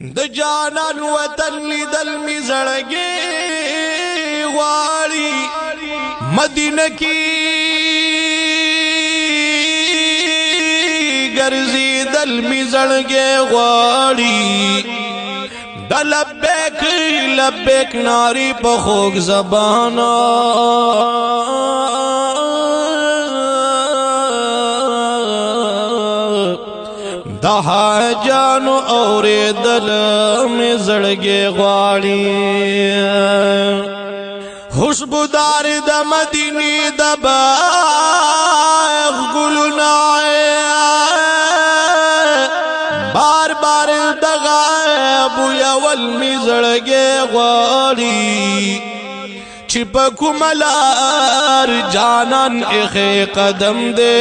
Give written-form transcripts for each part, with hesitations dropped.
د جانان وطن لیدل می زړګي غواړي مدینه کی ګرځیدل می زړګي غواړي د لبیک لبیک ناری په خوږ زبانا دها جانو اوریدل می زړګي غواړي خوشبودار د مدینه د باغ ګلونه بار بار دغه بویا ول می زړګي غواړي چې په کوملار جانان اخی قدم دے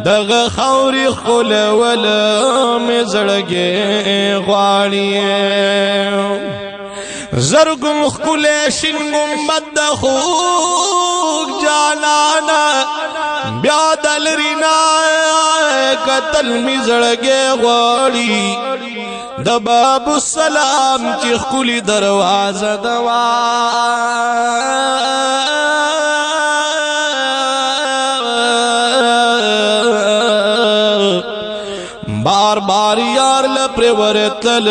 دغه خوري خل ولا می زړګي غواړي زرګم خل شینګم بد خوږ جانانا بیا دلرینا قتل می زړګي غواړي د باب السلام چې خولي دروازه دوا بار بار یار لپر ورتل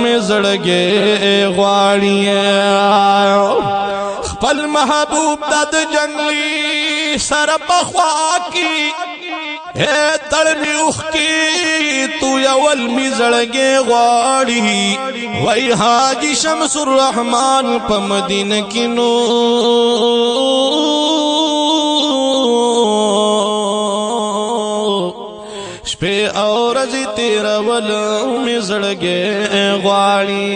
می زړګي غواړي خپل محبوب د جنگلی سر بخوا کی تړ می اوخ کی تو یول می زړګي غواړي وای حاجی شمس الرحمن په مدینه کې نو شپه او ورځ تیر ول می زړګي غواړي